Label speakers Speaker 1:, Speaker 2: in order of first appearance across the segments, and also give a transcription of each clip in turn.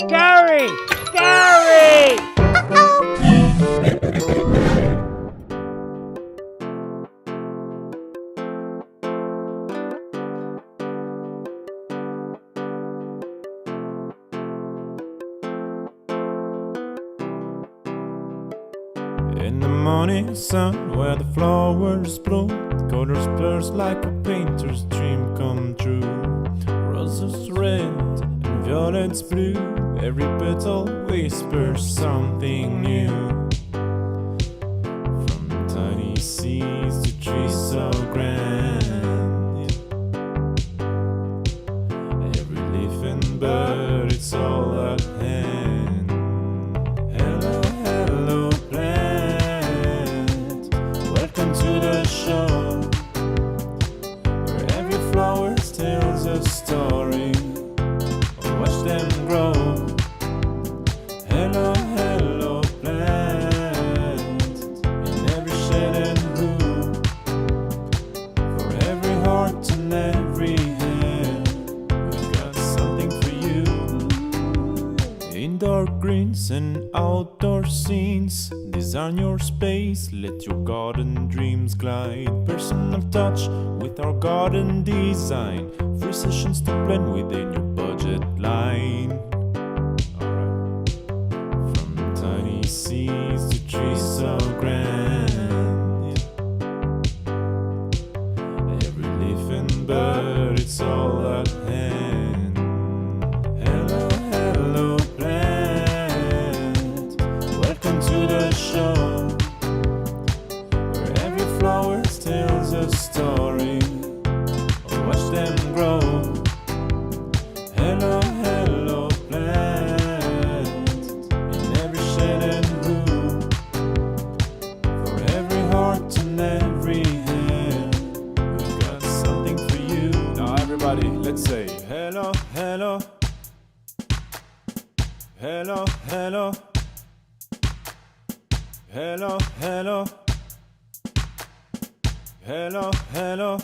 Speaker 1: Gary! Gary!
Speaker 2: In the morning sun, where the flowers bloom, colors burst like a painter's dream come true. Roses red and violets blue, every petal whispers something new. From tiny seeds to trees so grand, every leaf and bird, it's all at hand. Hello, hello, to the show, where every flower tells a story. Watch them grow. Hello, hello, plant, in every shade and hue, for every heart and every hand, we've got something for you. Indoor greens and outdoor scenes, design your space, let your garden dreams glide. Personal touch with our garden design, free sessions to blend within your budget line. Alright. From tiny seeds to trees so grand, every leaf and bird, it's all at hand. Hello, hello, plant, welcome to the show, where every flower tells a story. Watch them grow. Hello, hello, plant, in every shade and hue, for every heart and every hand, we've got something for you. Now everybody, let's say hello, hello, hello, hello, hello, hello, hello, hello,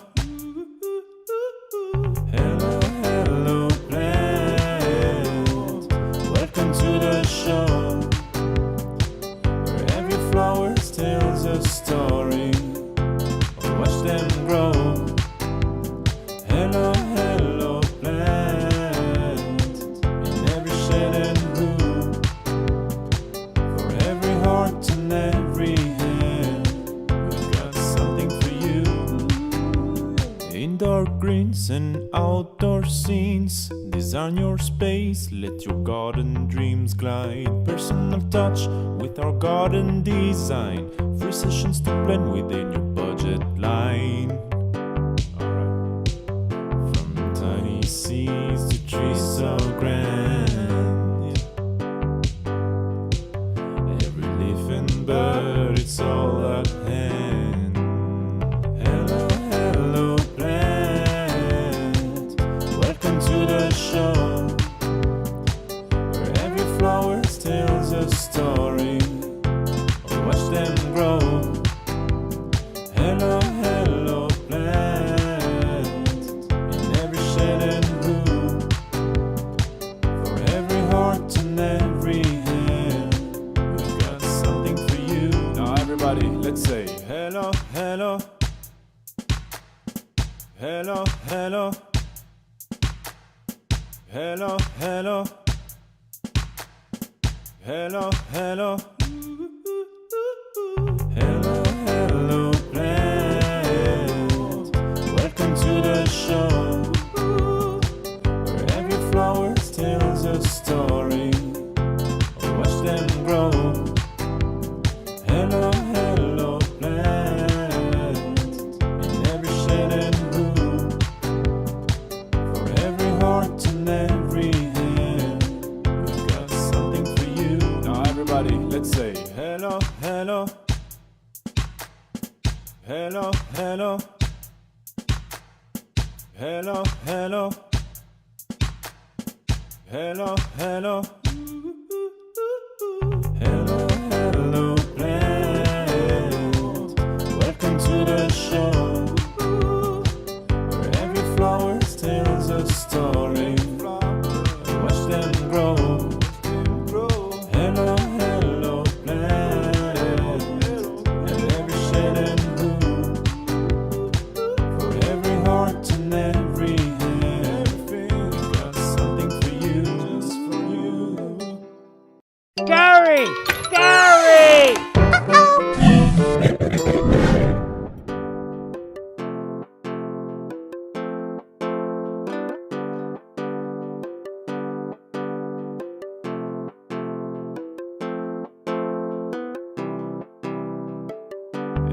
Speaker 2: hello, hello, plant, welcome to the show, where every flower tells a story. Watch them grow. Hello, hello, plant, in every shade and hue, for every heart and every hand, we've got something for you. Indoor greens and outdoor scenes, design your space, let your garden dreams glide. Personal touch with our garden design, free sessions to blend within your budget line. Alright. From tiny seeds to trees so grand, every leaf and bird, it's all at hand. Hello, hello, plant, welcome to the show, where every flower tells a story. Watch them grow. Hello, hello, plant, in every shade and hue, for every heart and every hand, we've got something for you. Now everybody, let's say hello, hello, hello, hello, hello, hello, hello, hello, hello, hello, plant, welcome to the show, where every flower tells a story. Watch them grow. Hello, hello, plant, in every shade and hue, for every heart and every hand, we've got something for you. Now everybody, let's say hello, hello, hello, hello, hello, hello, hello, hello, hello, hello, plant, welcome to the show, where every flower tells a story. Watch them grow.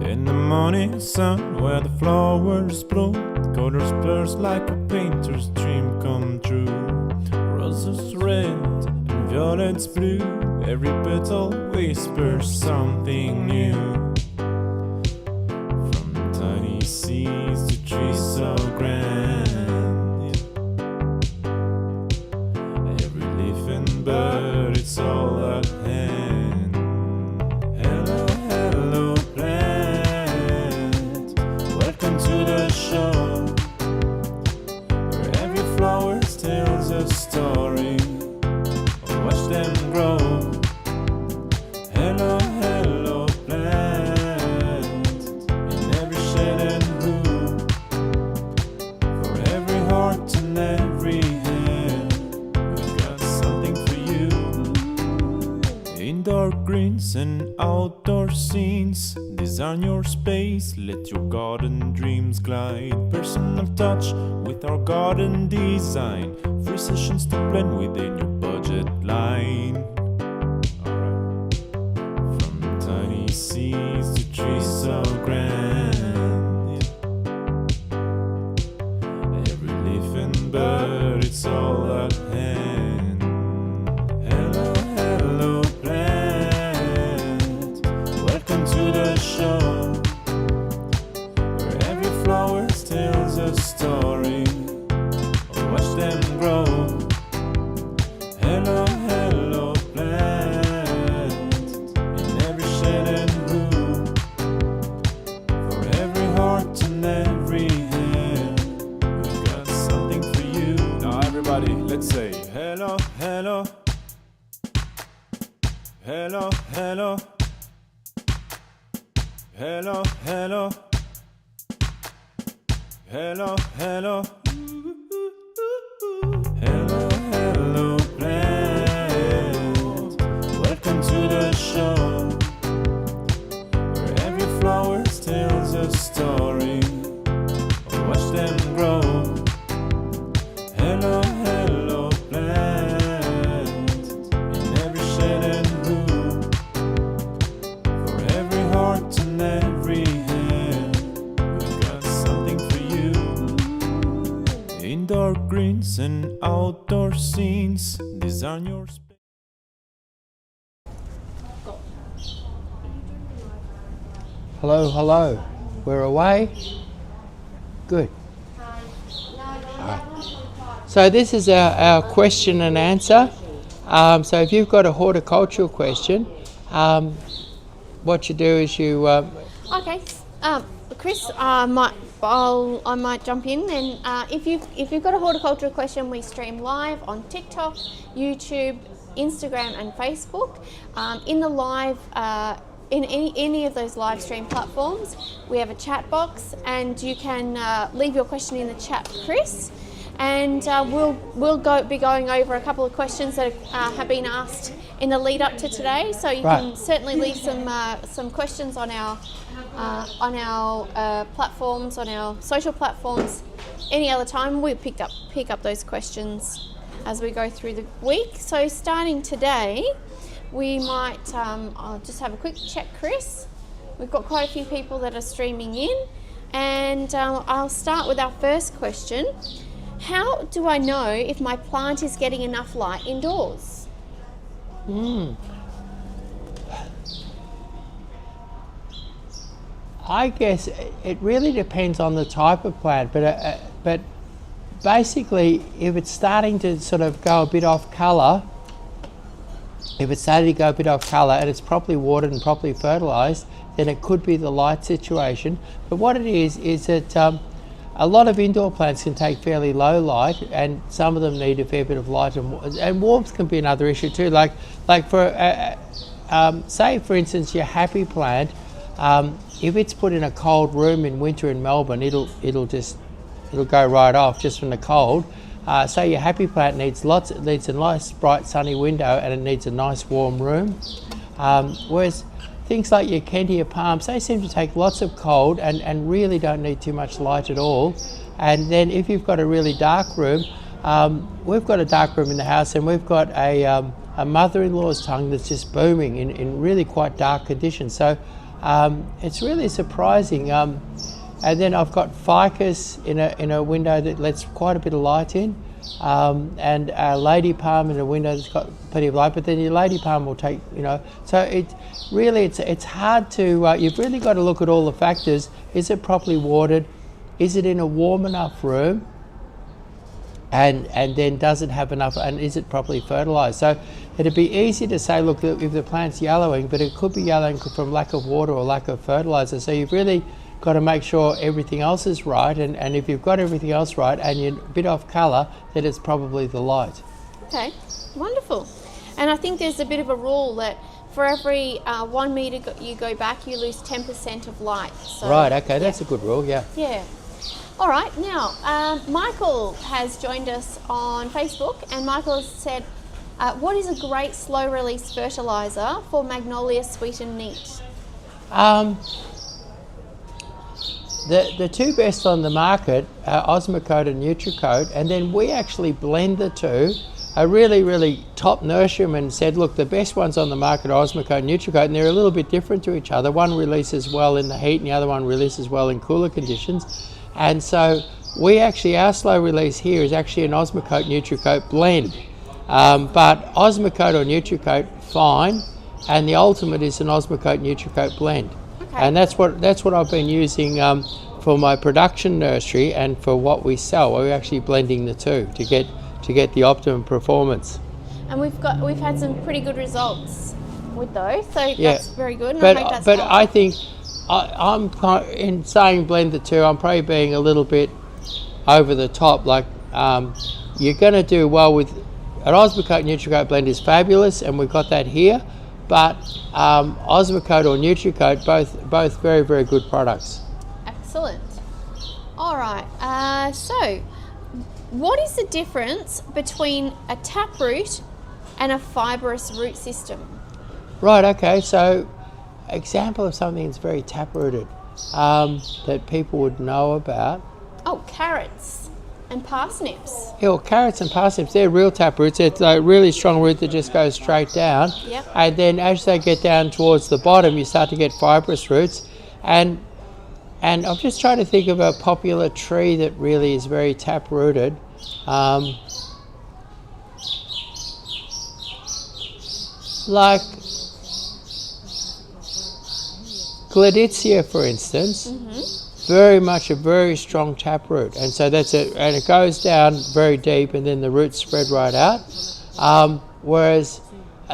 Speaker 2: In the morning sun where the flowers bloom, colors burst like a painter's dream come true. Roses red and violets blue, every petal whispers something new. From tiny seeds to trees so grand, every leaf and bird, it's all at hand. Hello, hello plant, welcome to the show, where every flower tells a story. Watch them grow. Hello, hello plant, in every shade and hue, for every heart and every hand, we've got something for you. Indoor greens and outdoor scenes, design your space, let your garden dreams glide. Personal touch with our garden design, free sessions to blend within your budget line. From tiny seeds to trees so grand, every leaf and bird, it's all at hand. Hello, hello plant, welcome to the show, where every flower tells a story. Watch them grow. Hello, hello plant, in every shade and hue, for every heart and every hand, we've got something for you. Now everybody, let's say hello, hello, hello, hello, hello, hello, hello, hello. Hello, hello plant, welcome to the show, where every flower tells a story. Watch them grow. Hello, hello plant, in every shade and hue, for every heart and every hand, we've got something for you. Indoor greens and outdoor scenes, design your space.
Speaker 3: Hello, hello. We're away? Good. So this is our question and answer. So if you've got a horticultural question, what you do is you...
Speaker 4: Okay, Chris, I might jump in. And if you've got a horticultural question, we stream live on TikTok, YouTube, Instagram, and Facebook. In the live, in any of those live stream platforms, we have a chat box, and you can leave your question in the chat, Chris. And we'll be going over a couple of questions that have been asked in the lead up to today. So you can certainly leave some questions on our platforms, on our social platforms. Any other time, we pick up those questions as we go through the week. So starting today, we might I'll just have a quick check, Chris. We've got quite a few people that are streaming in, and I'll start with our first question. How do I know if my plant is getting enough light indoors?
Speaker 3: I guess it really depends on the type of plant, but basically if it's starting to sort of go a bit off colour, and it's properly watered and properly fertilised, then it could be the light situation. But what it is that a lot of indoor plants can take fairly low light, and some of them need a fair bit of light, and warmth can be another issue too. Like for say for instance your happy plant, if it's put in a cold room in winter in Melbourne, it'll go right off just from the cold. So your happy plant needs a nice bright sunny window, and it needs a nice warm room. Whereas things like your Kentia palms, they seem to take lots of cold and really don't need too much light at all. And then if you've got a really dark room, we've got a dark room in the house, and we've got a mother-in-law's tongue that's just booming in really quite dark conditions. So It's really surprising. And then I've got ficus in a window that lets quite a bit of light in, and lady palm in a window that's got plenty of light. But then your lady palm will take, So it's hard to. You've really got to look at all the factors. Is it properly watered? Is it in a warm enough room? And then does it have enough? And is it properly fertilised? So it'd be easy to say, look, if the plant's yellowing, but it could be yellowing from lack of water or lack of fertiliser. So you've really got to make sure everything else is right, and if you've got everything else right and you're a bit off colour, then it's probably the light.
Speaker 4: Okay, wonderful. And I think there's a bit of a rule that for every 1 metre you go back, you lose 10% of light. So,
Speaker 3: right, okay, that's a good rule, yeah.
Speaker 4: Yeah. All right, now Michael has joined us on Facebook, and Michael has said, what is a great slow release fertiliser for magnolia sweet and neat?
Speaker 3: The two best on the market are Osmocote and Nutricote, and then we actually blend the two. A really top nurseryman said, look, the best ones on the market are Osmocote and Nutricote, and they're a little bit different to each other. One releases well in the heat and the other one releases well in cooler conditions. And so our slow release here is actually an Osmocote Nutricote blend. But Osmocote or Nutricote, fine, and the ultimate is an Osmocote Nutricote blend. Okay. And that's what I've been using for my production nursery, and for what we sell. We're actually blending the two to get the optimum performance.
Speaker 4: And we've had some pretty good results with those, so that's very good. And
Speaker 3: but
Speaker 4: I hope that's
Speaker 3: but I think I'm in saying blend the two, I'm probably being a little bit over the top. Like you're going to do well with an Osmocote Nutricote blend is fabulous, and we've got that here. But Osmocote or Nutricote, both very good products.
Speaker 4: Excellent. All right. So, what is the difference between a taproot and a fibrous root system?
Speaker 3: Right. Okay. So, example of something that's very taprooted that people would know about.
Speaker 4: Oh, carrots and parsnips.
Speaker 3: Yeah, well, carrots and parsnips, they're real taproots. It's a really strong root that just goes straight down.
Speaker 4: Yep.
Speaker 3: And then as they get down towards the bottom, you start to get fibrous roots. And I'm just trying to think of a popular tree that really is very taprooted. Like Gladitsia, for instance. Mm-hmm. Very much a very strong taproot, and so and it goes down very deep, and then the roots spread right out. Whereas,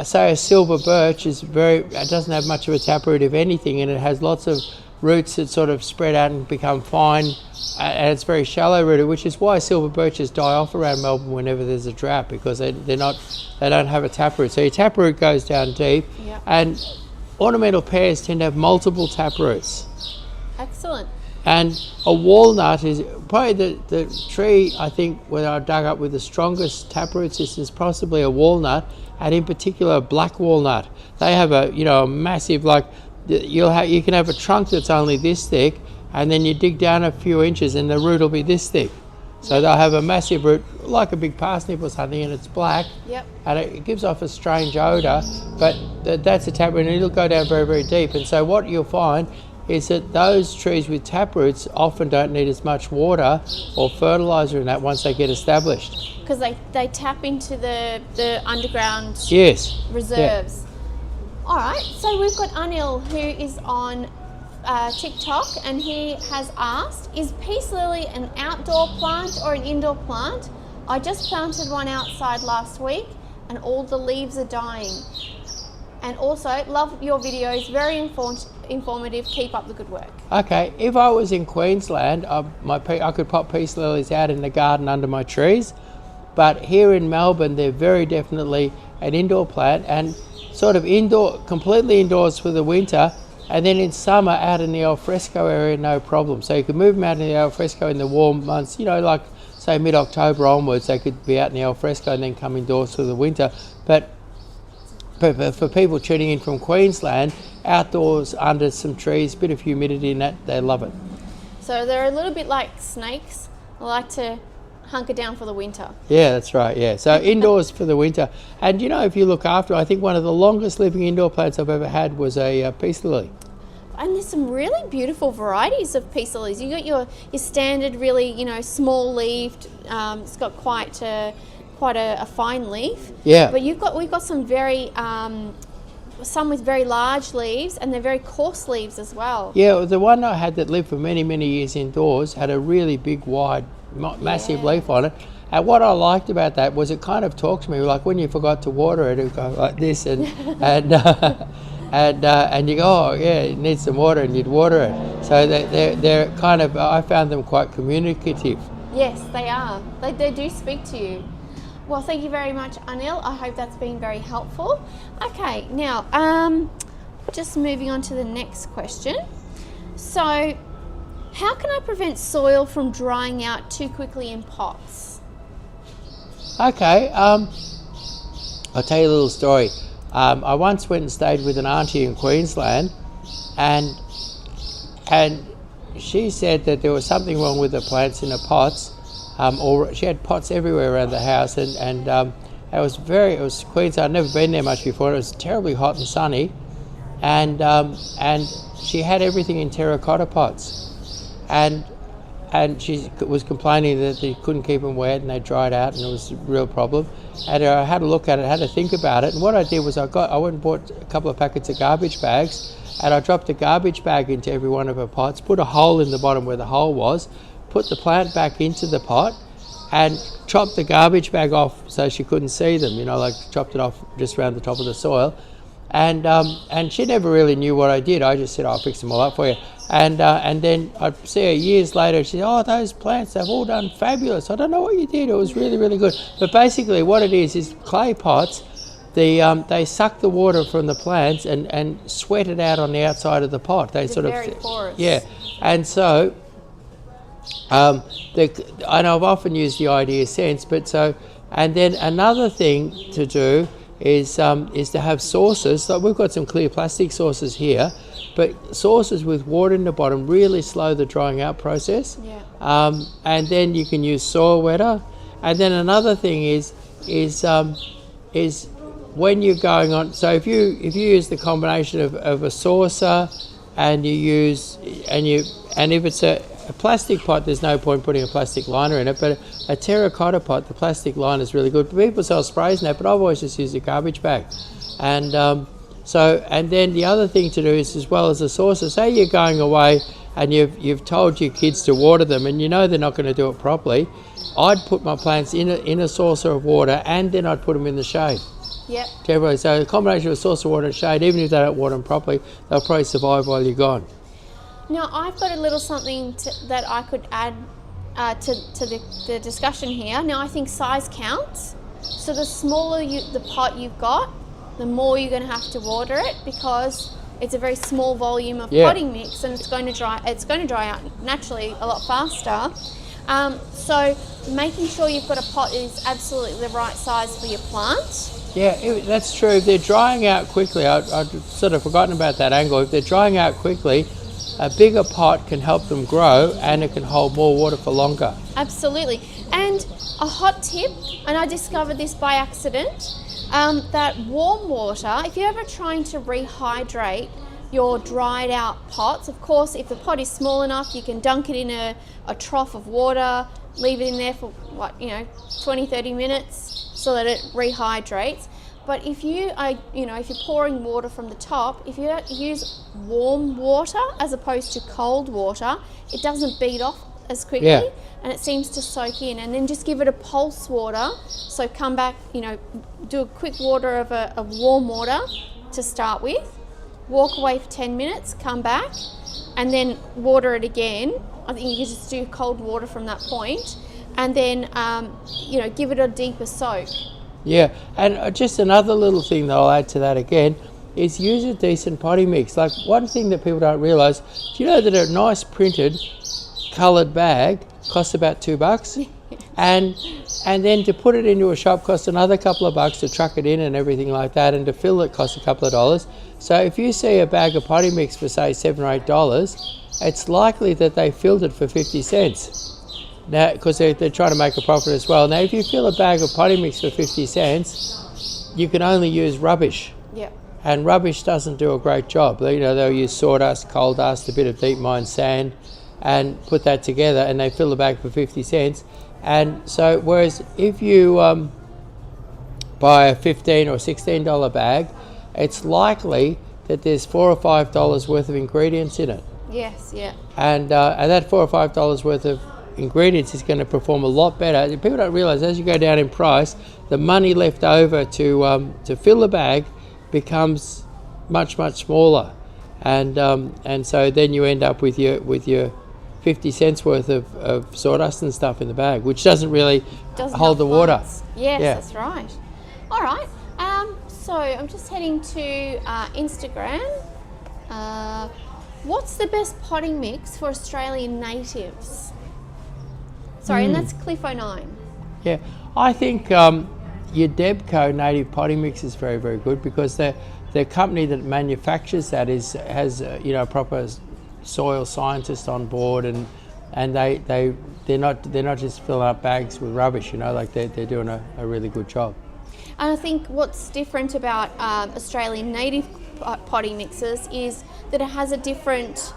Speaker 3: say a silver birch it doesn't have much of a taproot, if anything, and it has lots of roots that sort of spread out and become fine, and it's very shallow rooted, which is why silver birches die off around Melbourne whenever there's a drought, because they don't have a taproot. So your taproot goes down deep,
Speaker 4: yep.
Speaker 3: And ornamental pears tend to have multiple taproots.
Speaker 4: Excellent.
Speaker 3: And a walnut is probably the tree, I think, where I dug up with the strongest taproot system is possibly a walnut, and in particular a black walnut. They have a massive, like, you can have a trunk that's only this thick, and then you dig down a few inches and the root will be this thick. So they'll have a massive root, like a big parsnip or something, and it's black.
Speaker 4: Yep.
Speaker 3: And it gives off a strange odour, but that's a taproot, and it'll go down very deep. And so what you'll find is that those trees with taproots often don't need as much water or fertiliser in that once they get established.
Speaker 4: Because they tap into the underground reserves. Yeah. All right, so we've got Anil, who is on TikTok, and he has asked, is peace lily an outdoor plant or an indoor plant? I just planted one outside last week and all the leaves are dying. And also, love your videos, very informative, keep up the good work. Okay, if I was in Queensland, I could pop peace lilies out in the garden under my trees, but here in Melbourne, they're very definitely an indoor plant, and sort of completely indoors for the winter, and then in summer out in the alfresco area, no problem. So you could move them out in the alfresco in the warm months, like say mid-October onwards, they could be out in the alfresco and then come indoors for the winter. But for people tuning in from Queensland, outdoors under some trees, bit of humidity in that, they love it. So they're a little bit like snakes. They like to hunker down for the winter. Yeah, that's right, yeah. So indoors for the winter. And if you look after, I think one of the longest living indoor plants I've ever had was a peace lily. And there's some really beautiful varieties of peace lilies. You got your standard, really, small leaved. It's got quite a fine leaf.
Speaker 3: Yeah.
Speaker 4: But we've got some very some with very large leaves, and they're very coarse leaves as well.
Speaker 3: Yeah, the one I had that lived for many, many years indoors had a really big, wide, massive leaf on it. And what I liked about that was it kind of talked to me, like when you forgot to water it, it would go like this, and and you go, oh yeah, it needs some water, and you'd water it. So they're kind of, I found them quite communicative.
Speaker 4: Yes, they are. They do speak to you. Well, thank you very much, Anil. I hope that's been very helpful. Okay, now, just moving on to the next question. So, how can I prevent soil from drying out too quickly in pots?
Speaker 3: Okay, I'll tell you a little story. I once went and stayed with an auntie in Queensland, and she said that there was something wrong with the plants in the pots. Or she had pots everywhere around the house, and it was Queensland. I'd never been there much before. It was terribly hot and sunny, and she had everything in terracotta pots, and she was complaining that they couldn't keep them wet and they dried out, and it was a real problem. And I had a look at it, had to think about it, and what I did was I went and bought a couple of packets of garbage bags, and I dropped a garbage bag into every one of her pots, put a hole in the bottom where the hole was, put the plant back into the pot, and chopped the garbage bag off so she couldn't see them, like chopped it off just around the top of the soil. And she never really knew what I did. I just said, I'll fix them all up for you. And then I'd see her years later, she said, oh, those plants, they've all done fabulous. I don't know what you did. It was really, really good. But basically what it is clay pots, they suck the water from the plants and sweat it out on the outside of the pot. They're
Speaker 4: very porous.
Speaker 3: Yeah. And so, I know I've often used the idea sense, and then another thing to do is to have saucers. So we've got some clear plastic saucers here, but saucers with water in the bottom really slow the drying out process.
Speaker 4: Yeah.
Speaker 3: And then you can use soil wetter. And then another thing is when you're going on. So if you use the combination of a saucer, and if it's a plastic pot, there's no point putting a plastic liner in it, but a terracotta pot, the plastic liner is really good. People sell sprays now, but I've always just used a garbage bag. And and then the other thing to do is, as well as a saucer, say you're going away and you've told your kids to water them, and they're not going to do it properly, I'd put my plants in a saucer of water, and then I'd put them in the shade.
Speaker 4: Yep.
Speaker 3: So a combination of a saucer of water and shade, even if they don't water them properly, they'll probably survive while you're gone.
Speaker 4: Now, I've got a little something that I could add to the discussion here. Now, I think size counts. So the smaller the pot you've got, the more you're going to have to water it, because it's a very small volume of potting mix, and it's going to dry out naturally a lot faster. So making sure you've got a pot that is absolutely the right size for your plant.
Speaker 3: Yeah, that's true. If they're drying out quickly, I'd sort of forgotten about that angle. If they're drying out quickly, a bigger pot can help them grow, and it can hold more water for longer.
Speaker 4: Absolutely. And a hot tip, and I discovered this by accident, that warm water, if you're ever trying to rehydrate your dried out pots, of course, if the pot is small enough, you can dunk it in a trough of water, leave it in there for 20-30 minutes so that it rehydrates. But if you are, if you're pouring water from the top, if you use warm water as opposed to cold water, it doesn't beat off as quickly, and it seems to soak in. And then just give it a pulse water. So come back, do a quick water of warm water to start with. Walk away for 10 minutes, come back, and then water it again. I think you can just do cold water from that point, and then give it a deeper soak.
Speaker 3: Yeah, and just another little thing that I'll add to that again is use a decent potting mix. Like, one thing that people don't realise, do you know that a nice printed coloured bag costs about $2? And then to put it into a shop costs another couple of bucks to truck it in and everything like that, and to fill it costs a couple of dollars. So if you see a bag of potting mix for say $7 or $8, it's likely that they filled it for 50 cents. Now, because they're trying to make a profit as well. Now, if you fill a bag of potting mix for 50 cents, you can only use rubbish.
Speaker 4: Yeah.
Speaker 3: and rubbish doesn't do a great job. You know, they'll use sawdust, coal dust, a bit of deep mine sand, and put that together, and they fill the bag for 50 cents. And so, whereas if you buy a $15 or $16 bag, it's likely that there's $4 or $5 worth of ingredients in it.
Speaker 4: Yes, yeah.
Speaker 3: And that $4 or $5 worth of ingredients is going to perform a lot better. People don't realise as you go down in price, the money left over to fill the bag becomes much smaller, and so then you end up with your 50 cents worth of sawdust and stuff in the bag, which doesn't really hold the water.
Speaker 4: Yes, yeah. That's right. All right. So I'm just heading to Instagram. What's the best potting mix for Australian natives? Sorry, and that's Cliff09.
Speaker 3: Yeah, I think your Debco native potting mix is very, very good, because the company that manufactures that has a proper soil scientist on board, and they're not just filling up bags with rubbish. Like they're doing a really good job.
Speaker 4: And I think what's different about Australian native potting mixes is that it has a different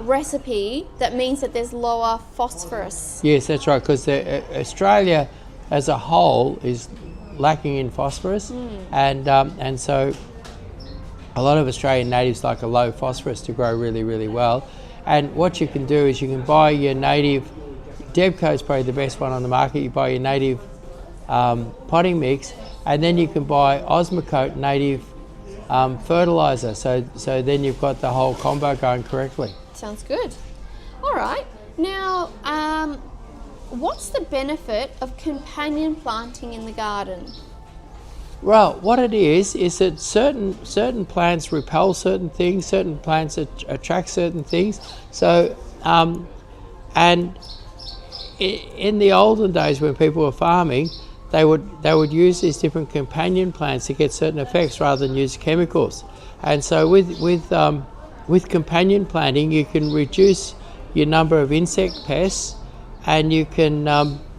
Speaker 4: recipe that means that there's lower phosphorus.
Speaker 3: Yes, that's right, because Australia as a whole is lacking in phosphorus, and so a lot of Australian natives like a low phosphorus to grow really, really well. And what you can do is you can buy your native, Debco is probably the best one on the market. You buy your native potting mix, and then you can buy Osmocote native fertiliser. So then you've got the whole combo going correctly.
Speaker 4: Sounds good. All right. Now, what's the benefit of companion planting in the garden?
Speaker 3: Well, what it is that certain plants repel certain things, certain plants attract certain things. So, and in the olden days when people were farming, they would use these different companion plants to get certain effects rather than use chemicals. And so with companion planting, you can reduce your number of insect pests, and you can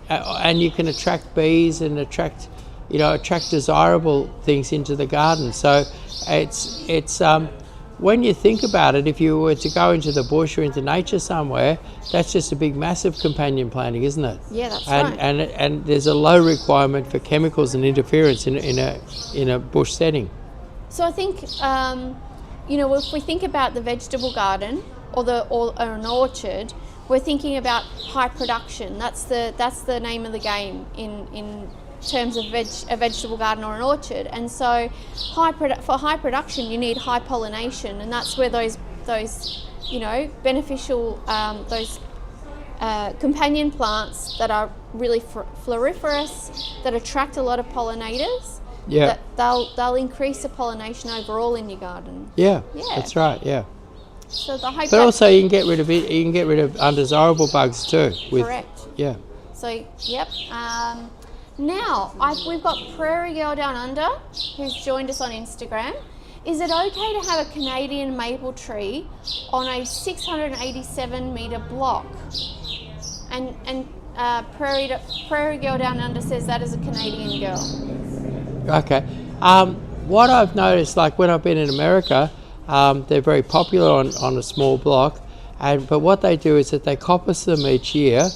Speaker 3: attract bees and attract desirable things into the garden. So it's when you think about it, if you were to go into the bush or into nature somewhere, that's just a big, massive companion planting, isn't it?
Speaker 4: Yeah, that's right.
Speaker 3: And there's a low requirement for chemicals and interference in a bush setting.
Speaker 4: So I think if we think about the vegetable garden or an orchard, we're thinking about high production. That's the name of the game in terms of a vegetable garden or an orchard. And so for high production you need high pollination, and that's where those beneficial companion plants that are really floriferous, that attract a lot of pollinators, that they'll increase the pollination overall in your garden. Yeah,
Speaker 3: that's right. Yeah.
Speaker 4: So the hope,
Speaker 3: but also you can get rid of undesirable bugs too.
Speaker 4: Correct.
Speaker 3: Yeah.
Speaker 4: So yep. Now, we've got Prairie Girl Down Under, who's joined us on Instagram. Is it okay to have a Canadian maple tree on a 687 metre block? And Prairie Girl Down Under says that is a Canadian girl.
Speaker 3: Okay. What I've noticed, like when I've been in America, they're very popular on a small block, but what they do is that they coppice them each year.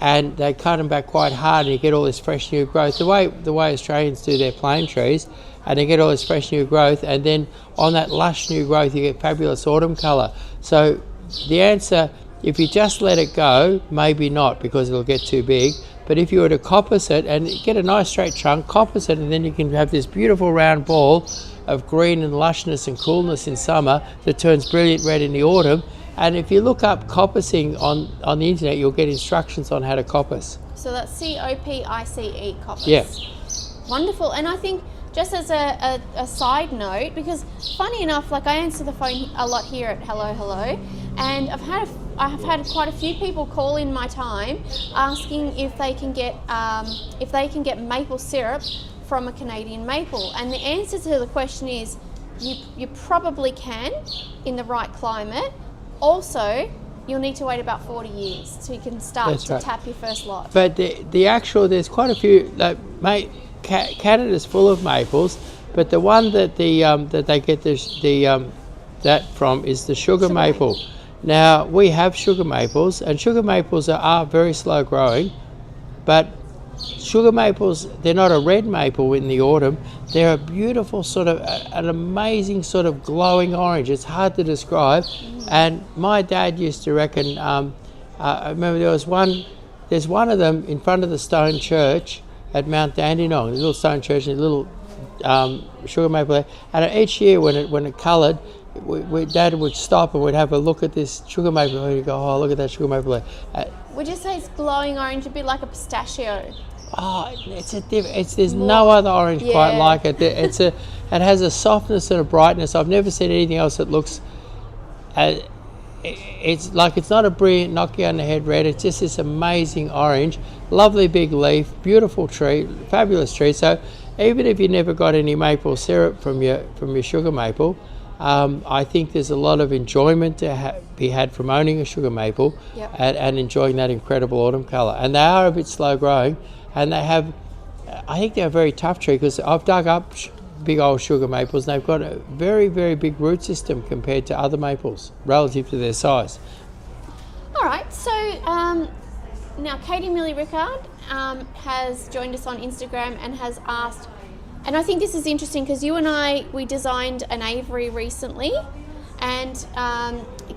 Speaker 3: And they cut them back quite hard, and you get all this fresh new growth. The way Australians do their plane trees, and they get all this fresh new growth, and then on that lush new growth you get fabulous autumn colour. So the answer, if you just let it go, maybe not, because it'll get too big. But if you were to coppice it and get a nice straight trunk, coppice it, and then you can have this beautiful round ball of green and lushness and coolness in summer that turns brilliant red in the autumn. And if you look up coppicing on the internet, you'll get instructions on how to coppice.
Speaker 4: So that's COPICE, coppice.
Speaker 3: Yeah.
Speaker 4: Wonderful. And I think just as a side note, because funny enough, like I answer the phone a lot here at Hello, and I've had quite a few people call in my time asking if they can get maple syrup from a Canadian maple. And the answer to the question is you probably can in the right climate. Also, you'll need to wait about 40 years so you can start tap your first lot. But
Speaker 3: there's quite a few, Canada's full of maples, But the one that that they get that from is the sugar maple. Now we have sugar maples, and sugar maples are very slow growing, but sugar maples, they're not a red maple in the autumn. They're a beautiful sort of, an amazing sort of glowing orange. It's hard to describe. And my dad used to reckon, I remember there's one of them in front of the stone church at Mount Dandenong, the little stone church, and a little sugar maple there. And each year when it coloured, Dad would stop and we'd have a look at this sugar maple, and he'd go, oh, look at that sugar maple there.
Speaker 4: Would you say it's glowing orange, a bit like a pistachio?
Speaker 3: Oh, there's no other orange quite like it. It has a softness and a brightness. I've never seen anything else that looks. It's not a brilliant knock you on the head red. It's just this amazing orange, lovely big leaf, beautiful tree, fabulous tree. So even if you never got any maple syrup from your sugar maple, I think there's a lot of enjoyment to be had from owning a sugar maple.
Speaker 4: Yep.
Speaker 3: and enjoying that incredible autumn colour. And they are a bit slow growing, and I think they're a very tough tree, because I've dug up big old sugar maples, and they've got a very, very big root system compared to other maples relative to their size.
Speaker 4: All right, so now Katie Millie-Rickard has joined us on Instagram and has asked, and I think this is interesting because you and we designed an aviary recently, and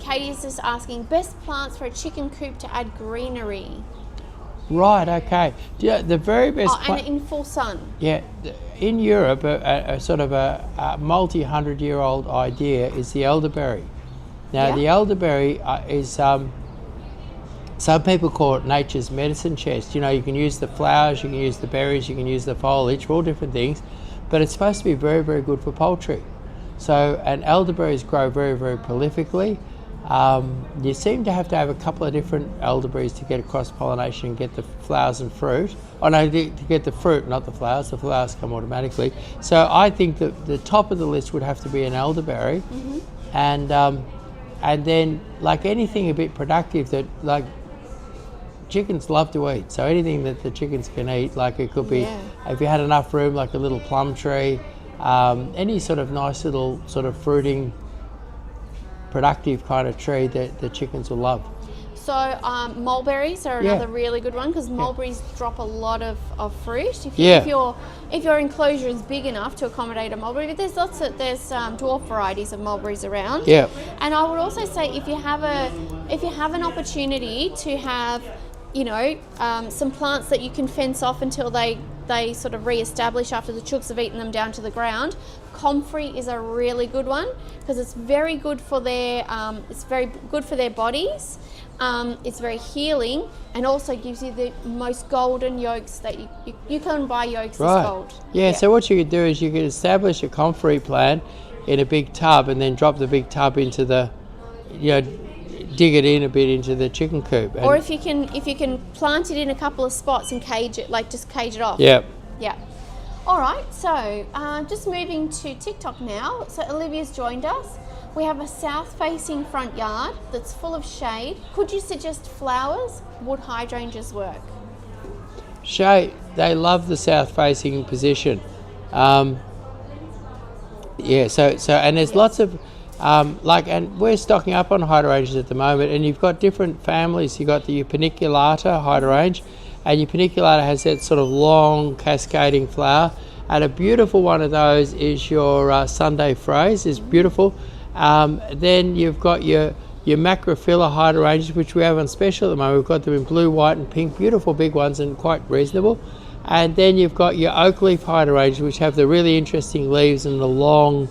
Speaker 4: Katie is just asking, best plants for a chicken coop to add greenery.
Speaker 3: Right, okay. Yeah, the very best
Speaker 4: and in full sun.
Speaker 3: Yeah, in Europe, a sort of a multi-hundred-year-old idea is the elderberry. Now, the elderberry is, some people call it nature's medicine chest. You know, you can use the flowers, you can use the berries, you can use the foliage, for all different things, but it's supposed to be very, very good for poultry. So, and elderberries grow very, very prolifically. You seem to have a couple of different elderberries to get cross-pollination and get the flowers and fruit. Oh no, to get the fruit, not the flowers. The flowers come automatically. So I think that the top of the list would have to be an elderberry. Mm-hmm. And then, like anything a bit productive that, like, chickens love to eat. So anything that the chickens can eat, like it could be, if you had enough room, like a little plum tree, any sort of nice little sort of fruiting, productive kind of tree that the chickens will love.
Speaker 4: So mulberries are another really good one, because mulberries drop a lot of fruit. If your enclosure is big enough to accommodate a mulberry, but there's dwarf varieties of mulberries around.
Speaker 3: Yeah.
Speaker 4: And I would also say if you have an opportunity to have, some plants that you can fence off until they sort of re-establish after the chooks have eaten them down to the ground, comfrey is a really good one, because it's very good for their bodies. It's very healing, and also gives you the most golden yolks that you can buy yolks as gold.
Speaker 3: Yeah, so what you could do is you could establish a comfrey plant in a big tub, and then drop the big tub into the, dig it in a bit into the chicken coop.
Speaker 4: Or if you can plant it in a couple of spots and cage it, like just cage it off.
Speaker 3: Yeah.
Speaker 4: Yeah. All right, so just moving to TikTok now. So Olivia's joined us. We have a south-facing front yard that's full of shade. Could you suggest flowers? Would hydrangeas work?
Speaker 3: Shade, they love the south-facing position. So and there's lots of, and we're stocking up on hydrangeas at the moment, and you've got different families. You've got the paniculata hydrangea, and your paniculata has that sort of long cascading flower, and a beautiful one of those is your Sunday Phrase, is beautiful. Then you've got your macrophylla hydrangeas, which we have on special at the moment. We've got them in blue, white and pink, beautiful big ones and quite reasonable. And then you've got your oak leaf hydrangeas, which have the really interesting leaves and the long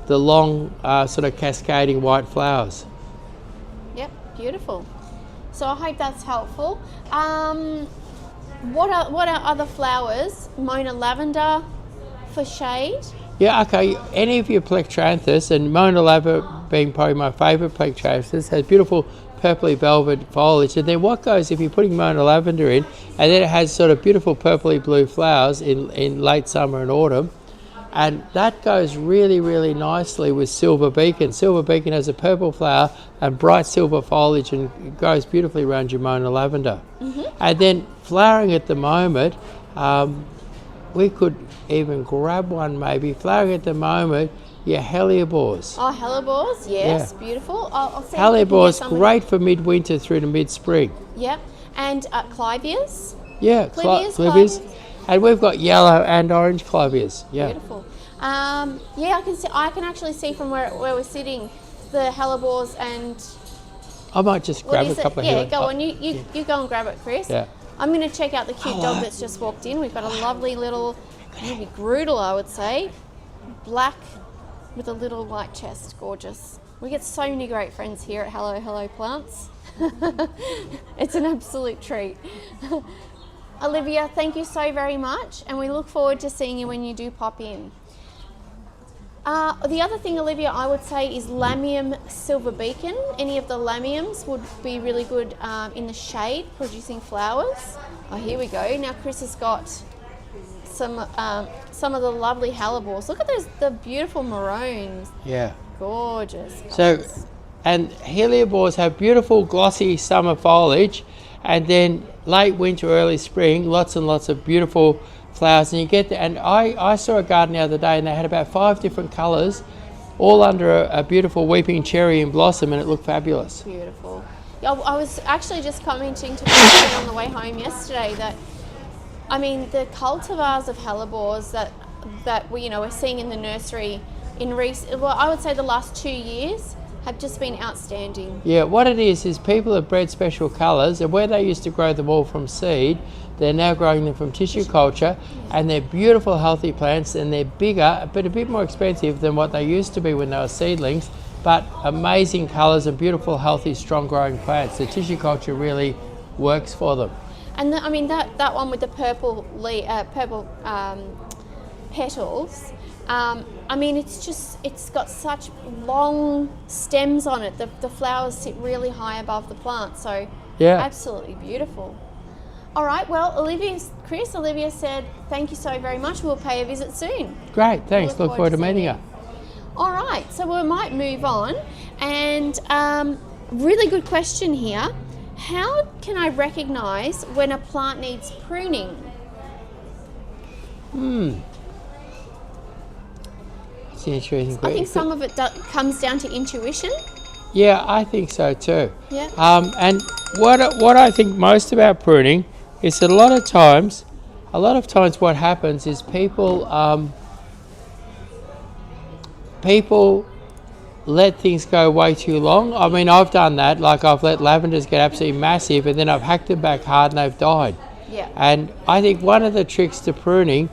Speaker 3: sort of cascading white flowers.
Speaker 4: Yep, beautiful. So I hope that's helpful. What are other flowers? Mona lavender for shade?
Speaker 3: Yeah, okay. Any of your plectranthus, and Mona lavender being probably my favourite plectranthus, has beautiful purpley velvet foliage. And then what goes, if you're putting Mona lavender in, and then it has sort of beautiful purpley blue flowers in late summer and autumn, and that goes really, really nicely with silver beacon. Silver beacon has a purple flower and bright silver foliage, and it goes beautifully around your Mona lavender. Mm-hmm. And then flowering at the moment, we could even grab one maybe. Flowering at the moment, hellebores.
Speaker 4: Oh, hellebores, yes, beautiful. I'll see.
Speaker 3: Hellebores, great for midwinter through to mid-spring.
Speaker 4: Yep, and clivias.
Speaker 3: Yeah, clivias. And we've got yellow and orange clivias. Yeah.
Speaker 4: Beautiful. Yeah, I can see. I can actually see from where we're sitting the hellebores and.
Speaker 3: I might just grab a couple of
Speaker 4: Yeah, go on. You go and grab it, Chris.
Speaker 3: Yeah.
Speaker 4: I'm going to check out the cute dog that's just walked in. We've got a lovely little, maybe Groodle, I would say, black with a little white chest. Gorgeous. We get so many great friends here at Hello Hello Plants. It's an absolute treat. Olivia, thank you so very much, and we look forward to seeing you when you do pop in. The other thing, Olivia, I would say is Lamium Silver Beacon. Any of the Lamiums would be really good in the shade, producing flowers. Oh, here we go. Now Chris has got some of the lovely hellebores. Look at the beautiful maroons.
Speaker 3: Yeah.
Speaker 4: Gorgeous.
Speaker 3: So, and hellebores have beautiful glossy summer foliage, and then late winter, early spring, lots and lots of beautiful flowers. And you get and I saw a garden the other day, and they had about 5 different colours, all under a beautiful weeping cherry in blossom, and it looked fabulous.
Speaker 4: Beautiful. Yeah, I was actually just commenting to Christine on the way home yesterday that, I mean, the cultivars of hellebores that we're seeing in the nursery I would say the last 2 years have just been outstanding.
Speaker 3: Yeah, what it is people have bred special colours, and where they used to grow them all from seed, they're now growing them from tissue culture, and they're beautiful, healthy plants, and they're bigger, but a bit more expensive than what they used to be when they were seedlings, but amazing colours and beautiful, healthy, strong growing plants. The tissue culture really works for them.
Speaker 4: And that one with the purple petals, I mean, it's got such long stems on it. The flowers sit really high above the plant, so absolutely beautiful. All right, well, Olivia said thank you so very much. We'll pay a visit soon.
Speaker 3: Great, thanks. Look forward to meeting her.
Speaker 4: All right, so we might move on. And really good question here. How can I recognise when a plant needs pruning?
Speaker 3: That's an interesting question.
Speaker 4: I think some of it comes down to intuition.
Speaker 3: Yeah, I think so too.
Speaker 4: Yeah.
Speaker 3: And what I think most about pruning is that a lot of times what happens is people let things go way too long. I mean, I've done that. Like, I've let lavenders get absolutely massive, and then I've hacked them back hard and they've died.
Speaker 4: Yeah.
Speaker 3: And I think one of the tricks to pruning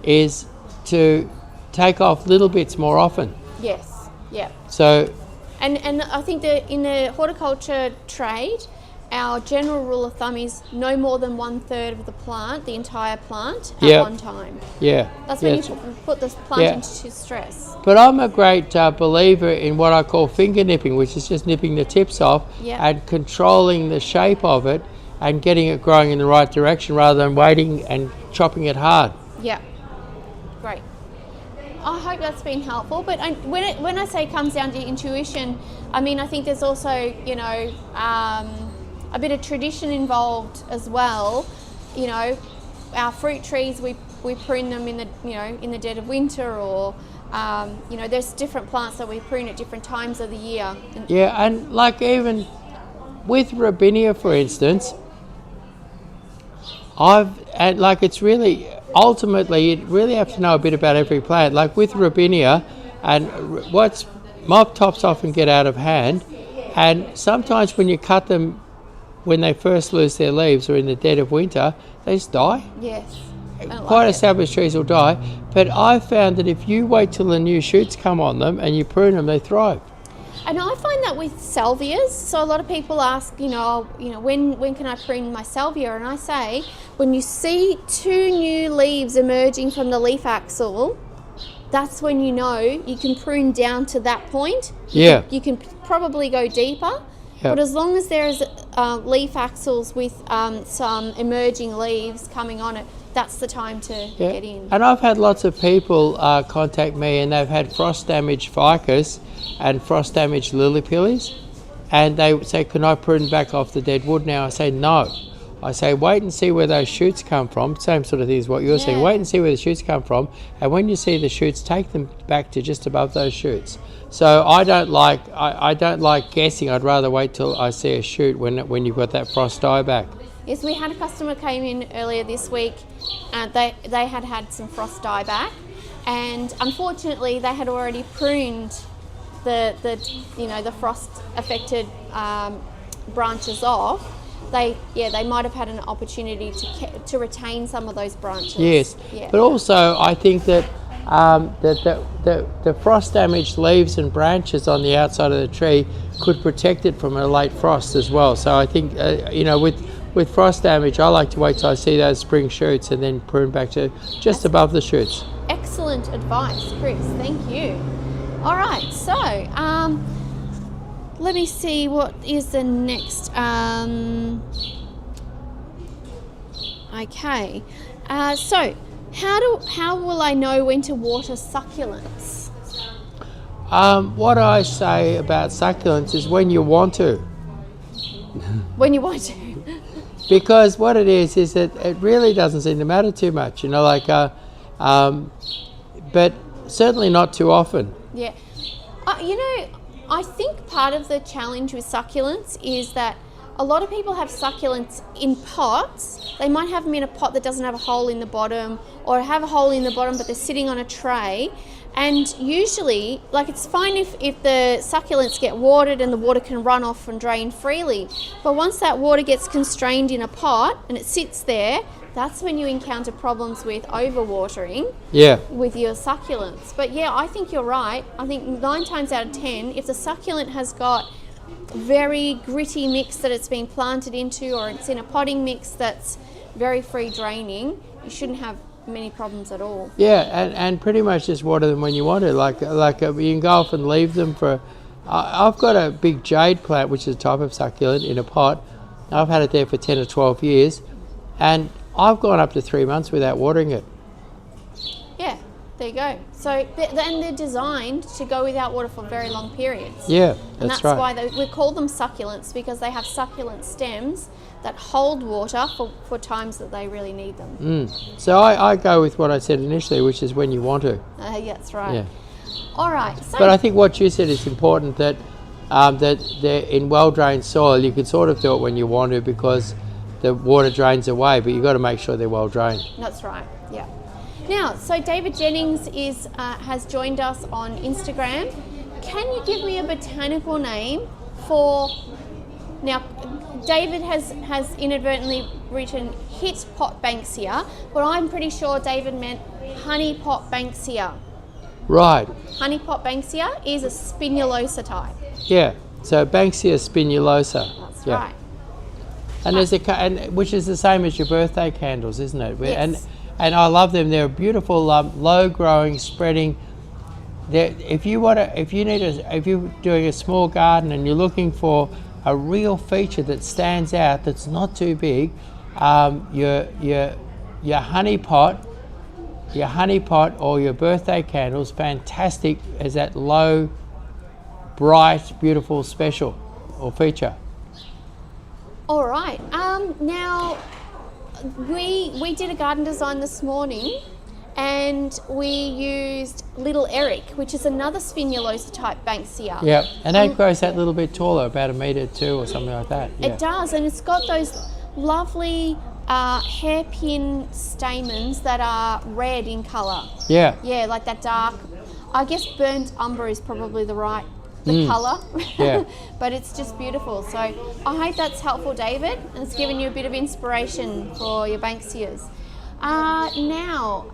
Speaker 3: is to take off little bits more often.
Speaker 4: Yes. Yeah.
Speaker 3: So.
Speaker 4: And I think that in the horticulture trade, our general rule of thumb is no more than 1/3 of the plant, the entire plant, at one time.
Speaker 3: Yeah.
Speaker 4: That's when you put the plant into stress.
Speaker 3: But I'm a great believer in what I call finger nipping, which is just nipping the tips off and controlling the shape of it and getting it growing in the right direction rather than waiting and chopping it hard.
Speaker 4: Yeah. Great. I hope that's been helpful. But when I say it comes down to intuition, I mean, I think there's also, a bit of tradition involved as well. Our fruit trees, we prune them in the dead of winter, or there's different plants that we prune at different times of the year.
Speaker 3: And like even with Robinia, for instance, it's really ultimately you really have to know a bit about every plant. Like with Robinia, and mop tops often get out of hand, and sometimes when you cut them when they first lose their leaves or in the dead of winter, they just die.
Speaker 4: Yes.
Speaker 3: Quite established trees will die, but I've found that if you wait till the new shoots come on them and you prune them, they thrive.
Speaker 4: And I find that with salvias. So a lot of people ask, when can I prune my salvia? And I say, when you see 2 new leaves emerging from the leaf axil, that's when you know you can prune down to that point. You can probably go deeper. But as long as there's leaf axils with some emerging leaves coming on it, that's the time to get in.
Speaker 3: And I've had lots of people contact me, and they've had frost damaged ficus and frost damaged lily pillies, and they say, can I prune back off the dead wood now? I say no. I say wait and see where those shoots come from. Same sort of thing as what you're saying. Wait and see where the shoots come from, and when you see the shoots, take them back to just above those shoots. So I don't like guessing. I'd rather wait till I see a shoot when you've got that frost dieback.
Speaker 4: Yes, we had a customer came in earlier this week, and they had some frost dieback, and unfortunately they had already pruned the frost affected branches off. They might have had an opportunity to retain some of those branches.
Speaker 3: Yes,
Speaker 4: yeah.
Speaker 3: But also I think that the frost damaged leaves and branches on the outside of the tree could protect it from a late frost as well. So I think with frost damage, I like to wait till I see those spring shoots and then prune back to just above the shoots.
Speaker 4: Excellent advice, Chris. Thank you. All right, so let me see what is the next. Okay, so how will I know when to water succulents?
Speaker 3: What I say about succulents is when you want to.
Speaker 4: When you want to.
Speaker 3: Because what it is that it really doesn't seem to matter too much, but certainly not too often.
Speaker 4: Yeah. I think part of the challenge with succulents is that a lot of people have succulents in pots. They might have them in a pot that doesn't have a hole in the bottom, or have a hole in the bottom but they're sitting on a tray. And usually, it's fine if the succulents get watered and the water can run off and drain freely. But once that water gets constrained in a pot and it sits there, that's when you encounter problems with overwatering with your succulents. But yeah, I think you're right. I think 9 times out of 10, if the succulent has got very gritty mix that it's been planted into, or it's in a potting mix that's very free draining, you shouldn't have many problems at all.
Speaker 3: Yeah, and pretty much just water them when you want to. You can go off and leave them for. I've got a big jade plant, which is a type of succulent, in a pot. I've had it there for 10 or 12 years, and I've gone up to 3 months without watering it.
Speaker 4: Yeah, there you go. So they're designed to go without water for very long periods.
Speaker 3: Yeah,
Speaker 4: and that's
Speaker 3: right.
Speaker 4: why we call them succulents, because they have succulent stems that hold water for times that they really need them.
Speaker 3: So I go with what I said initially, which is when you want to.
Speaker 4: Yeah, that's right.
Speaker 3: Yeah.
Speaker 4: All right. So
Speaker 3: but I think what you said is important, that they're in well-drained soil. You can sort of do it when you want to because the water drains away, but you've got to make sure they're well-drained. That's
Speaker 4: right, yeah. Now, so David Jennings has joined us on Instagram. Can you give me a botanical name for... Now, David has inadvertently written hit pot banksia, but I'm pretty sure David meant honey pot banksia.
Speaker 3: Right.
Speaker 4: Honey pot banksia is a spinulosa type.
Speaker 3: Yeah, so Banksia spinulosa.
Speaker 4: That's
Speaker 3: yeah.
Speaker 4: right.
Speaker 3: And there's which is the same as your birthday candles, isn't it?
Speaker 4: Yes.
Speaker 3: And I love them. They're beautiful, low-growing, spreading. If you're doing a small garden and you're looking for a real feature that stands out, that's not too big, your honey pot or your birthday candles, fantastic as that low, bright, beautiful special or feature.
Speaker 4: All right. Now, we did a garden design this morning, and we used Little Eric, which is another spinulosa type banksia.
Speaker 3: Yeah, and that grows that little bit taller, about 1.2 meters or something like that. Yeah.
Speaker 4: It does, and it's got those lovely hairpin stamens that are red in colour.
Speaker 3: Yeah.
Speaker 4: Yeah, like that dark, I guess burnt umber is probably the colour.
Speaker 3: Yeah.
Speaker 4: But it's just beautiful. So I hope that's helpful, David, and it's given you a bit of inspiration for your banksias. Now,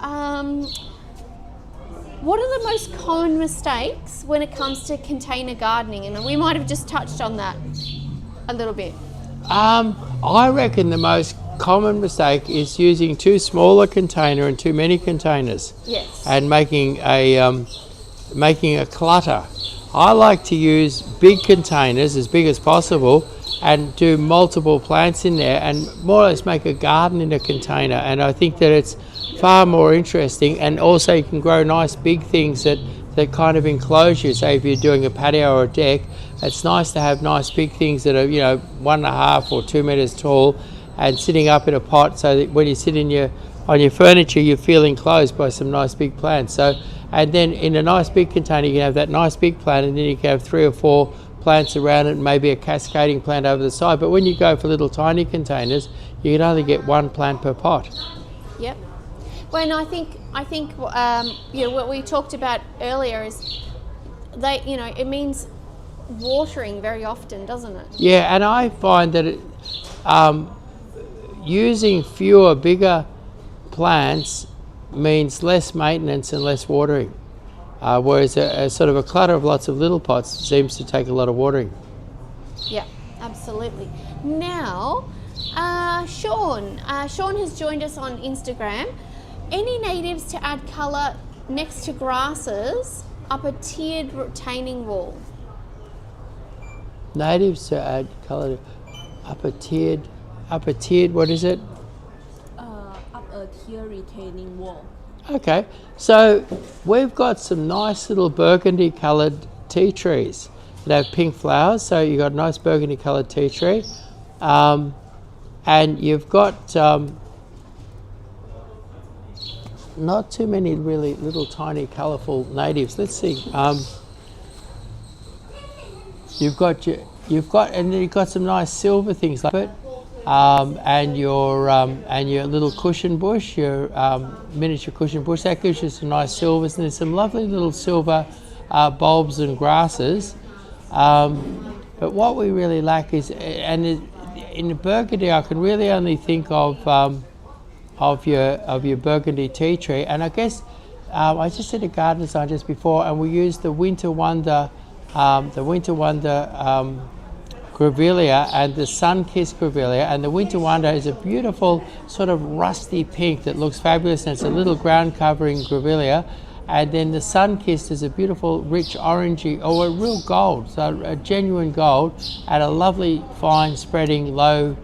Speaker 4: what are the most common mistakes when it comes to container gardening? And we might have just touched on that a little bit.
Speaker 3: I reckon the most common mistake is using too small a container and too many containers.
Speaker 4: Yes.
Speaker 3: And making a clutter. I like to use big containers, as big as possible, and do multiple plants in there and more or less make a garden in a container. And I think that it's far more interesting, and also you can grow nice big things that kind of enclose you. Say if you're doing a patio or a deck, it's nice to have nice big things that are 1.5 or 2 meters tall, and sitting up in a pot, so that when you sit on your furniture, you're feeling enclosed by some nice big plants. So, and then in a nice big container, you can have that nice big plant, and then you can have 3 or 4 plants around it, and maybe a cascading plant over the side. But when you go for little tiny containers, you can only get 1 plant per pot.
Speaker 4: Yep. Well, and I think what we talked about earlier is it means watering very often, doesn't it?
Speaker 3: Yeah, and I find that using fewer bigger plants means less maintenance and less watering. Whereas a sort of a clutter of lots of little pots seems to take a lot of watering.
Speaker 4: Yeah, absolutely. Now, Sean has joined us on Instagram. Any natives to add colour next to grasses up a tiered retaining wall?
Speaker 3: Natives to add colour up a tiered, what is it?
Speaker 5: Up a tier retaining wall.
Speaker 3: Okay, so we've got some nice little burgundy coloured tea trees that have pink flowers. So you've got a nice burgundy coloured tea tree, and you've got not too many really little tiny colourful natives. Let's see. You've got some nice silver things like it. And your little cushion bush, your miniature cushion bush, that gives you some nice silvers, and there's some lovely little silver bulbs and grasses. But what we really lack is, and in the burgundy, I can really only think of your burgundy tea tree. And I guess I just did a garden design just before, and we used the Winter Wonder grevillea and the sun-kissed grevillea, and the Winter Wonder is a beautiful sort of rusty pink that looks fabulous, and it's a little ground covering grevillea, and then the sun-kissed is a beautiful rich orangey, or a real gold, so a genuine gold, and a lovely fine spreading low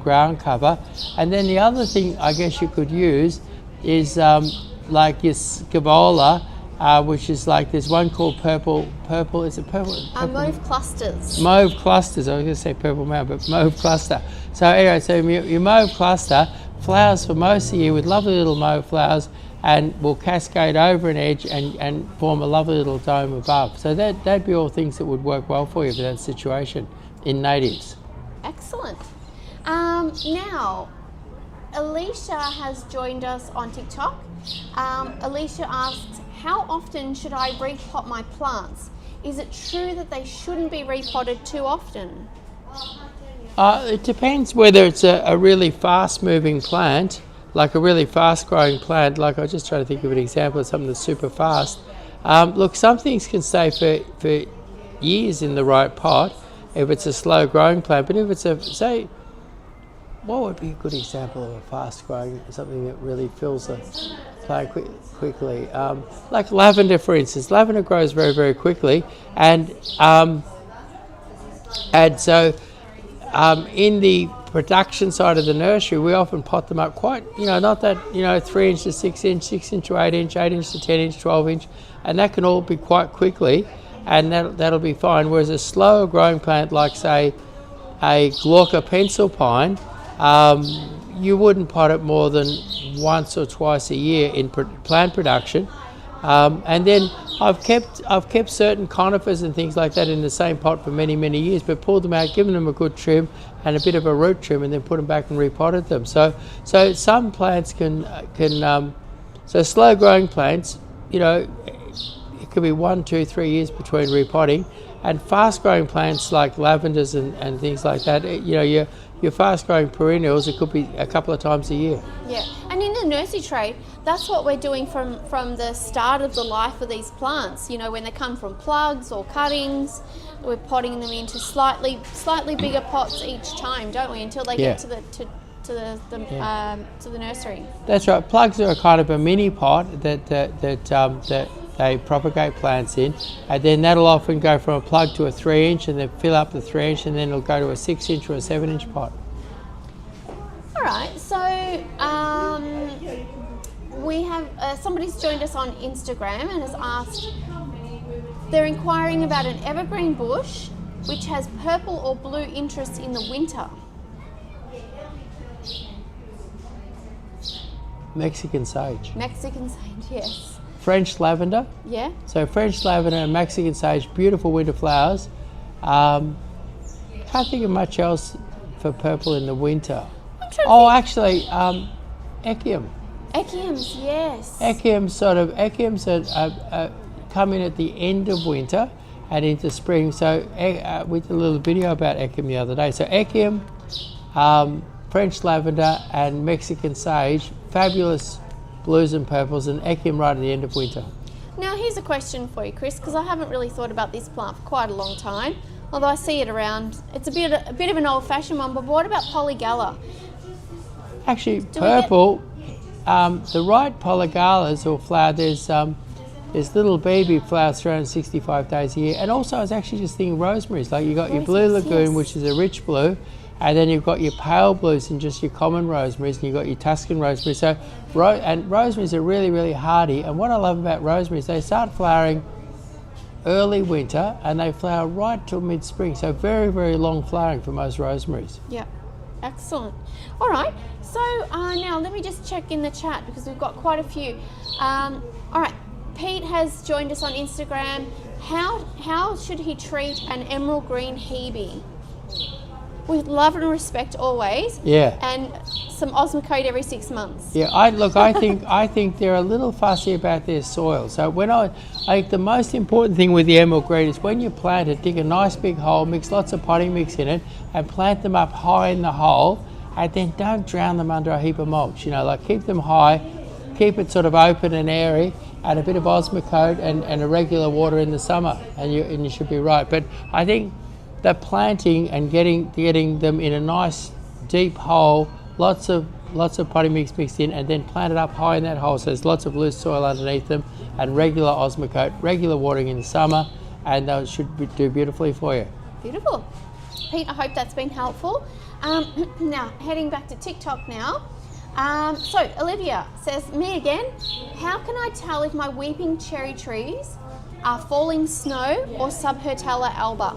Speaker 3: ground cover. And then the other thing I guess you could use is like your scabola, which is like, there's one called purple, is it purple?
Speaker 4: Mauve clusters.
Speaker 3: Mauve clusters, I was going to say purple mauve, but mauve cluster. So anyway, so your mauve cluster flowers for most of the year with lovely little mauve flowers, and will cascade over an edge and form a lovely little dome above. So that'd be all things that would work well for you for that situation in natives.
Speaker 4: Excellent. Now, Alicia has joined us on TikTok. Alicia asks, how often should I repot my plants? Is it true that they shouldn't be repotted too often?
Speaker 3: It depends whether it's a really fast-moving plant, like a really fast-growing plant. Like, I was just trying to think of an example of something that's super fast. Look, some things can stay for years in the right pot if it's a slow-growing plant. But if it's say, what would be a good example of a fast-growing, something that really fills a plant quickly? Like lavender, for instance. Lavender grows very, very quickly, and so in the production side of the nursery, we often pot them up quite, not that, 3 inch to 6 inch, 6 inch to 8 inch, 8 inch to 10 inch, 12 inch, and that can all be quite quickly, and that'll be fine. Whereas a slower growing plant, like say a Glauca pencil pine, you wouldn't pot it more than once or twice a year in plant production. And then I've kept certain conifers and things like that in the same pot for many, many years, but pulled them out, given them a good trim and a bit of a root trim, and then put them back and repotted them. So some plants so slow growing plants, it could be 1, 2, 3 years between repotting, and fast growing plants like lavenders and things like that, your fast growing perennials, it could be a couple of times a year.
Speaker 4: Yeah, and in the nursery tray, that's what we're doing from the start of the life of these plants. When they come from plugs or cuttings, we're potting them into slightly bigger pots each time, don't we? Until they get to the nursery.
Speaker 3: That's right. Plugs are a kind of a mini pot that they propagate plants in, and then that'll often go from a plug to a 3 inch, and then fill up the 3 inch, and then it'll go to a 6 inch or a 7 inch pot.
Speaker 4: All right, so we have somebody's joined us on Instagram and has asked, they're inquiring about an evergreen bush which has purple or blue interest in the winter.
Speaker 3: Mexican sage.
Speaker 4: Mexican sage, yes.
Speaker 3: French lavender.
Speaker 4: Yeah.
Speaker 3: So French lavender and Mexican sage, beautiful winter flowers. Can't think of much else for purple in the winter. Oh, actually, echium.
Speaker 4: Echiums, yes.
Speaker 3: Echiums come in at the end of winter and into spring. So we did a little video about echium the other day. So echium, French lavender and Mexican sage, fabulous blues and purples, and echium right at the end of winter.
Speaker 4: Now here's a question for you, Chris, because I haven't really thought about this plant for quite a long time, although I see it around. It's a bit of an old-fashioned one, but what about polygala?
Speaker 3: Actually, purple, the right polygalas will flower. There's little baby flowers 365 days a year, and also I was actually just thinking rosemaries. Like you got your blue lagoon,
Speaker 4: yes.
Speaker 3: which is a rich blue, and then you've got your pale blues and just your common rosemaries, and you've got your Tuscan rosemary. So, and rosemaries are really, really hardy. And what I love about rosemaries, they start flowering early winter and they flower right till mid-spring. So very, very long flowering for most rosemaries.
Speaker 4: Yeah, excellent. All right, so now let me just check in the chat because we've got quite a few. All right, Pete has joined us on Instagram. How should he treat an emerald green hebe? With love and respect always.
Speaker 3: Yeah.
Speaker 4: And some Osmocote every 6 months.
Speaker 3: Yeah, I think they're a little fussy about their soil. So I think the most important thing with the emerald green is when you plant it, dig a nice big hole, mix lots of potting mix in it, and plant them up high in the hole, and then don't drown them under a heap of mulch. You know, like keep them high, keep it sort of open and airy, and a bit of Osmocote and a regular water in the summer, and you should be right. But I think the planting and getting them in a nice deep hole, lots of potting mix mixed in, and then plant it up high in that hole so there's lots of loose soil underneath them, and regular Osmocote, regular watering in the summer, and they should do beautifully for you.
Speaker 4: Beautiful. Pete, I hope that's been helpful. Now, heading back to TikTok now. So Olivia says, me again, how can I tell if my weeping cherry trees are falling snow or Subhertella alba?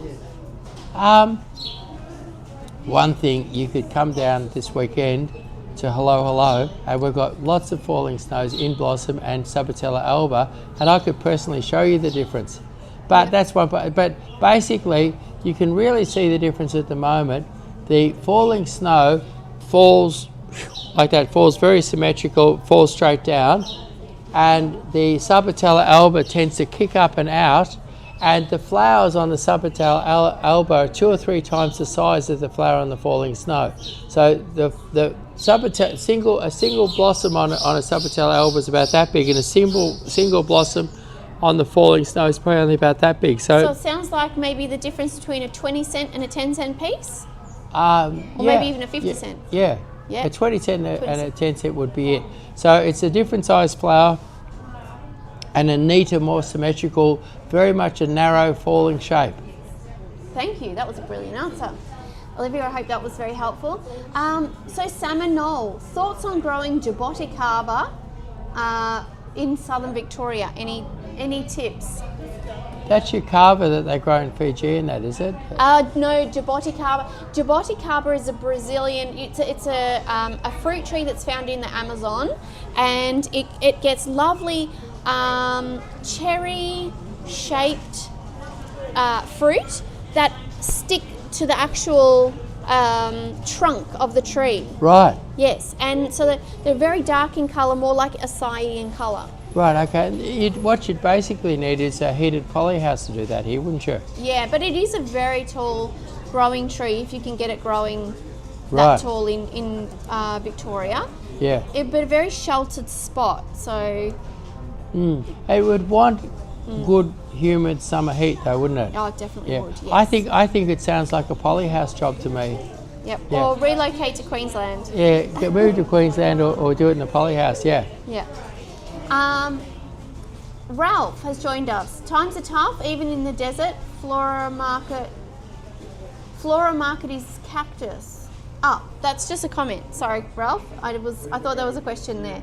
Speaker 3: One thing, you could come down this weekend to Hello, and we've got lots of falling snows in blossom and Subhertella alba, and I could personally show you the difference. But that's one. But basically, you can really see the difference at the moment. The falling snow falls like that, falls very symmetrical, falls straight down, and the Subhertella alba tends to kick up and out. And the flowers on the Subhertella alba are 2 or 3 times the size of the flower on the falling snow. So the a single blossom on a Subhertella alba is about that big, and a single blossom on the falling snow is probably only about that big. So
Speaker 4: it sounds like maybe the difference between a 20-cent and a 10-cent piece,
Speaker 3: or
Speaker 4: maybe even a 50-cent.
Speaker 3: Yeah, a 20-cent and a 10-cent would be it. So it's a different size flower, and a neater, more symmetrical, very much a narrow falling shape.
Speaker 4: Thank you, that was a brilliant answer. Olivia, I hope that was very helpful. So Salmon Knoll, thoughts on growing Jaboticaba in southern Victoria? Any tips?
Speaker 3: That's your carver that they grow in Fiji, and that is it?
Speaker 4: No, Jaboticaba. Jaboticaba is a Brazilian. It's a fruit tree that's found in the Amazon, and it gets lovely cherry-shaped fruit that stick to the actual trunk of the tree.
Speaker 3: Right.
Speaker 4: Yes, and so they're very dark in colour, more like acai in colour.
Speaker 3: Right, okay. What you'd basically need is a heated polyhouse to do that here, wouldn't you?
Speaker 4: Yeah, but it is a very tall growing tree if you can get it growing that tall in Victoria.
Speaker 3: Yeah.
Speaker 4: But a very sheltered spot, so...
Speaker 3: It would want good, humid summer heat though, wouldn't it?
Speaker 4: Oh, it definitely would, yes.
Speaker 3: I think it sounds like a polyhouse job to me.
Speaker 4: Yep,
Speaker 3: Yeah.
Speaker 4: or relocate to Queensland.
Speaker 3: Yeah, get moved to Queensland or do it in a polyhouse, yeah.
Speaker 4: Yeah. Ralph has joined us. Times are tough, even in the desert. Flora market is cactus. Oh, that's just a comment. Sorry, Ralph. I thought there was a question there.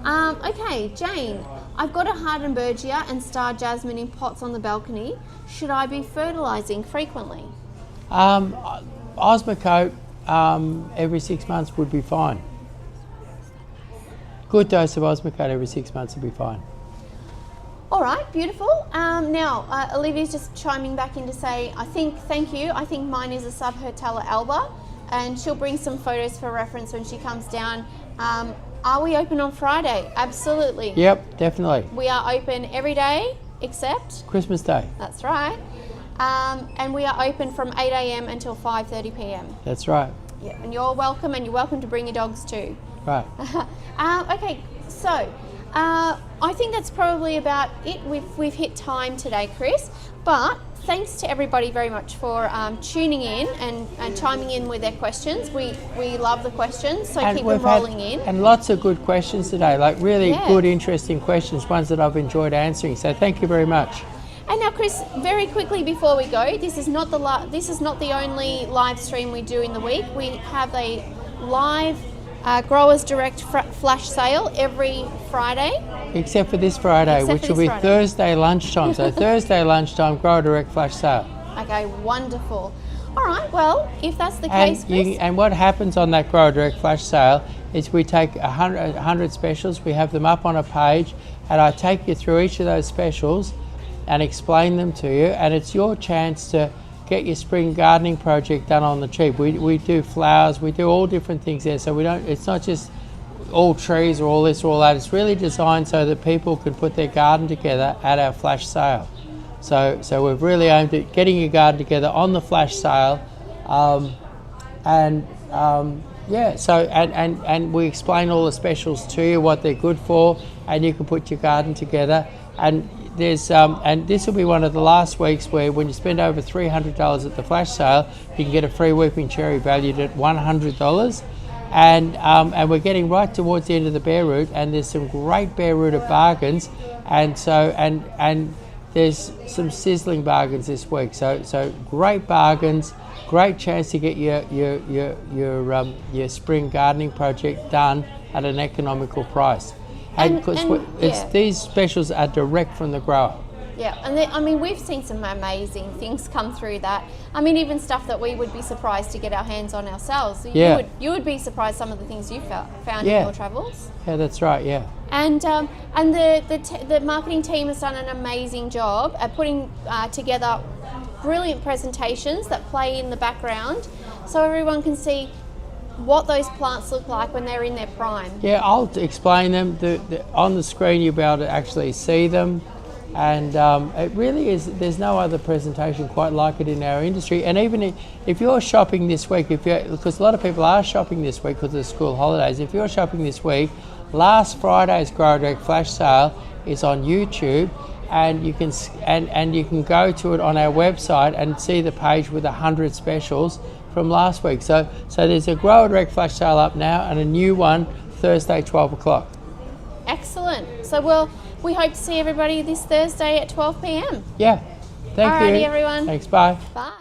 Speaker 4: Okay, Jane. I've got a Hardenbergia and star jasmine in pots on the balcony. Should I be fertilising frequently?
Speaker 3: Osmocote every 6 months would be fine. good dose of Osmocote every 6 months will be fine.
Speaker 4: All right, beautiful. Now, Olivia's just chiming back in to say, thank you. I think mine is a Subhertella alba, and she'll bring some photos for reference when she comes down. Are we open on Friday? Absolutely.
Speaker 3: Yep, definitely.
Speaker 4: We are open every day except
Speaker 3: Christmas Day.
Speaker 4: That's right. And we are open from 8 a.m. until 5:30 p.m.
Speaker 3: That's right.
Speaker 4: Yeah, and you're welcome, and you're welcome to bring your dogs too.
Speaker 3: Right.
Speaker 4: Okay, so I think that's probably about it. We've hit time today, Chris, but thanks to everybody very much for tuning in and chiming in with their questions. We love the questions, so keep them rolling in.
Speaker 3: And lots of good questions today, like really
Speaker 4: Yeah.
Speaker 3: good, interesting questions, ones that I've enjoyed answering. So thank you very much.
Speaker 4: And now, Chris, very quickly before we go, this is not the only live stream we do in the week. We have a live Growers Direct flash sale every Friday.
Speaker 3: Except for this Friday, which will be
Speaker 4: Friday.
Speaker 3: Thursday lunchtime. So Thursday lunchtime, Grower Direct flash sale.
Speaker 4: Okay, wonderful. All right, well, if that's the case, Chris,
Speaker 3: And what happens on that Grower Direct flash sale is we take 100 specials, we have them up on a page, and I take you through each of those specials and explain them to you, and it's your chance to get your spring gardening project done on the cheap. We do flowers, we do all different things there, so it's not just all trees or all this or all that. It's really designed so that people can put their garden together at our flash sale. So we've really aimed at getting your garden together on the flash sale, and we explain all the specials to you, what they're good for, and you can put your garden together. And there's and this will be one of the last weeks where when you spend over $300 at the flash sale, you can get a free weeping cherry valued at $100. And we're getting right towards the end of the bare root, and there's some great bare rooter bargains, and there's some sizzling bargains this week. So great bargains, great chance to get your spring gardening project done at an economical price. And these specials are direct from the grower.
Speaker 4: yeah, and we've seen some amazing things come through that. I mean, even stuff that we would be surprised to get our hands on ourselves.
Speaker 3: Yeah.
Speaker 4: You would be surprised some of the things you found
Speaker 3: Yeah.
Speaker 4: in your travels.
Speaker 3: Yeah, that's right. Yeah.
Speaker 4: And the marketing team has done an amazing job at putting together brilliant presentations that play in the background, so everyone can see what those plants look like when they're in their prime.
Speaker 3: Yeah, I'll explain them. On the screen you'll be able to actually see them, and it really is, there's no other presentation quite like it in our industry. And even if you're shopping this week, because a lot of people are shopping this week because of the school holidays, if you're shopping this week, last Friday's Grow Direct flash sale is on YouTube, and you can go to it on our website and see the page with 100 specials from last week. So there's a Grower Direct flash sale up now, and a new one Thursday 12 o'clock.
Speaker 4: Excellent. So we hope to see everybody this Thursday at 12 p.m.
Speaker 3: Yeah. Thank you.
Speaker 4: Alrighty, everyone.
Speaker 3: Thanks. Bye.
Speaker 4: Bye.